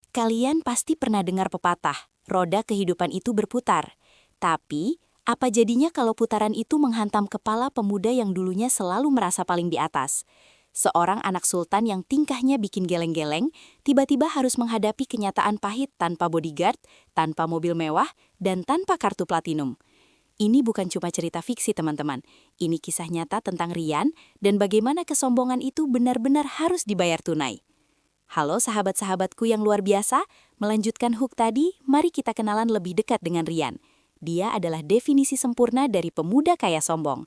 Kalian pasti pernah dengar pepatah, roda kehidupan itu berputar. Tapi, apa jadinya kalau putaran itu menghantam kepala pemuda yang dulunya selalu merasa paling di atas? Seorang anak sultan yang tingkahnya bikin geleng-geleng, tiba-tiba harus menghadapi kenyataan pahit tanpa bodyguard, tanpa mobil mewah, dan tanpa kartu platinum. Ini bukan cuma cerita fiksi, teman-teman. Ini kisah nyata tentang Rian dan bagaimana kesombongan itu benar-benar harus dibayar tunai. Halo sahabat-sahabatku yang luar biasa, melanjutkan hook tadi, mari kita kenalan lebih dekat dengan Rian. Dia adalah definisi sempurna dari pemuda kaya sombong.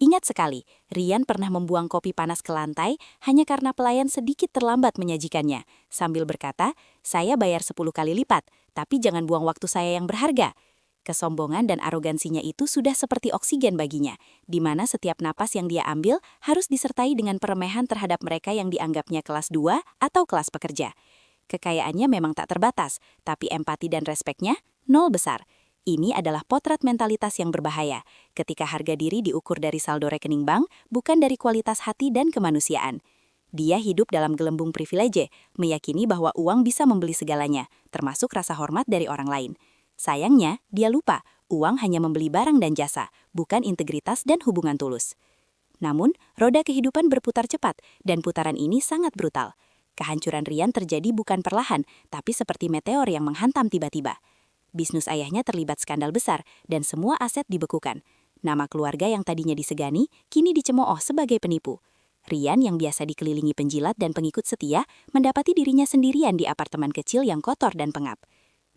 Ingat sekali, Rian pernah membuang kopi panas ke lantai hanya karena pelayan sedikit terlambat menyajikannya, sambil berkata, "Saya bayar 10 kali lipat, tapi jangan buang waktu saya yang berharga." Kesombongan dan arogansinya itu sudah seperti oksigen baginya, di mana setiap napas yang dia ambil harus disertai dengan peremehan terhadap mereka yang dianggapnya kelas 2 atau kelas pekerja. Kekayaannya memang tak terbatas, tapi empati dan respeknya nol besar. Ini adalah potret mentalitas yang berbahaya, ketika harga diri diukur dari saldo rekening bank, bukan dari kualitas hati dan kemanusiaan. Dia hidup dalam gelembung privilege, meyakini bahwa uang bisa membeli segalanya, termasuk rasa hormat dari orang lain. Sayangnya, dia lupa, uang hanya membeli barang dan jasa, bukan integritas dan hubungan tulus. Namun, roda kehidupan berputar cepat, dan putaran ini sangat brutal. Kehancuran Rian terjadi bukan perlahan, tapi seperti meteor yang menghantam tiba-tiba. Bisnis ayahnya terlibat skandal besar, dan semua aset dibekukan. Nama keluarga yang tadinya disegani, kini dicemooh sebagai penipu. Rian yang biasa dikelilingi penjilat dan pengikut setia, mendapati dirinya sendirian di apartemen kecil yang kotor dan pengap.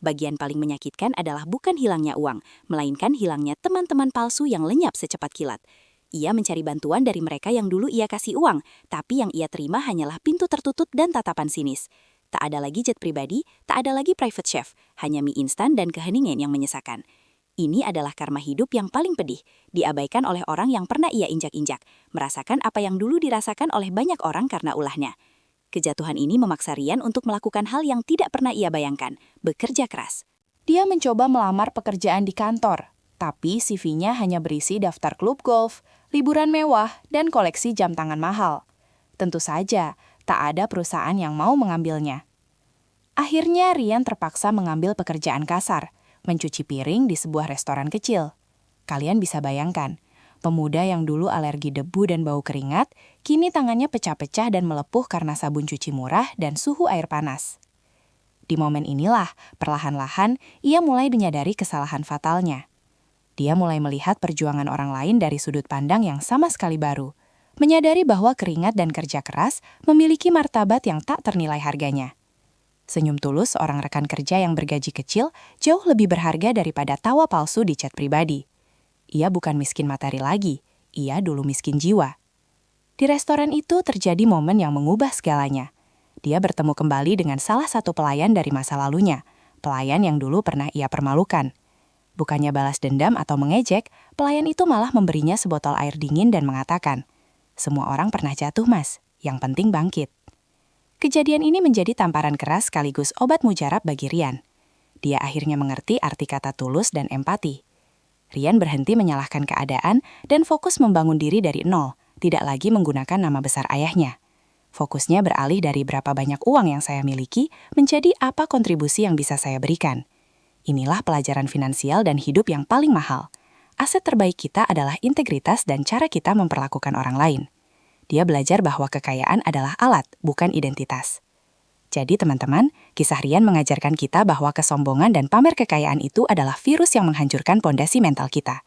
Bagian paling menyakitkan adalah bukan hilangnya uang, melainkan hilangnya teman-teman palsu yang lenyap secepat kilat. Ia mencari bantuan dari mereka yang dulu ia kasih uang, tapi yang ia terima hanyalah pintu tertutup dan tatapan sinis. Tak ada lagi jet pribadi, tak ada lagi private chef, hanya mie instan dan keheningan yang menyesakan. Ini adalah karma hidup yang paling pedih, diabaikan oleh orang yang pernah ia injak-injak, merasakan apa yang dulu dirasakan oleh banyak orang karena ulahnya. Kejatuhan ini memaksa Rian untuk melakukan hal yang tidak pernah ia bayangkan, bekerja keras. Dia mencoba melamar pekerjaan di kantor, tapi CV-nya hanya berisi daftar klub golf, liburan mewah, dan koleksi jam tangan mahal. Tentu saja, tak ada perusahaan yang mau mengambilnya. Akhirnya Rian terpaksa mengambil pekerjaan kasar, mencuci piring di sebuah restoran kecil. Kalian bisa bayangkan, pemuda yang dulu alergi debu dan bau keringat, kini tangannya pecah-pecah dan melepuh karena sabun cuci murah dan suhu air panas. Di momen inilah, perlahan-lahan, ia mulai menyadari kesalahan fatalnya. Dia mulai melihat perjuangan orang lain dari sudut pandang yang sama sekali baru, menyadari bahwa keringat dan kerja keras memiliki martabat yang tak ternilai harganya. Senyum tulus orang rekan kerja yang bergaji kecil jauh lebih berharga daripada tawa palsu di chat pribadi. Ia bukan miskin materi lagi, ia dulu miskin jiwa. Di restoran itu terjadi momen yang mengubah segalanya. Dia bertemu kembali dengan salah satu pelayan dari masa lalunya, pelayan yang dulu pernah ia permalukan. Bukannya balas dendam atau mengejek, pelayan itu malah memberinya sebotol air dingin dan mengatakan, "Semua orang pernah jatuh, Mas. Yang penting bangkit." Kejadian ini menjadi tamparan keras sekaligus obat mujarab bagi Rian. Dia akhirnya mengerti arti kata tulus dan empati. Rian berhenti menyalahkan keadaan dan fokus membangun diri dari nol, tidak lagi menggunakan nama besar ayahnya. Fokusnya beralih dari berapa banyak uang yang saya miliki menjadi apa kontribusi yang bisa saya berikan. Inilah pelajaran finansial dan hidup yang paling mahal. Aset terbaik kita adalah integritas dan cara kita memperlakukan orang lain. Dia belajar bahwa kekayaan adalah alat, bukan identitas. Jadi teman-teman, kisah Rian mengajarkan kita bahwa kesombongan dan pamer kekayaan itu adalah virus yang menghancurkan pondasi mental kita.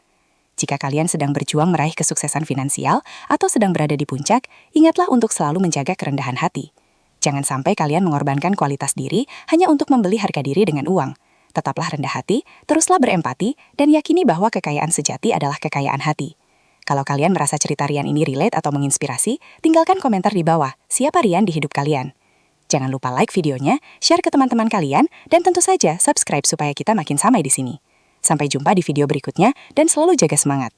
Jika kalian sedang berjuang meraih kesuksesan finansial atau sedang berada di puncak, ingatlah untuk selalu menjaga kerendahan hati. Jangan sampai kalian mengorbankan kualitas diri hanya untuk membeli harga diri dengan uang. Tetaplah rendah hati, teruslah berempati, dan yakini bahwa kekayaan sejati adalah kekayaan hati. Kalau kalian merasa cerita Rian ini relate atau menginspirasi, tinggalkan komentar di bawah, siapa Rian di hidup kalian. Jangan lupa like videonya, share ke teman-teman kalian, dan tentu saja subscribe supaya kita makin samai di sini. Sampai jumpa di video berikutnya, dan selalu jaga semangat.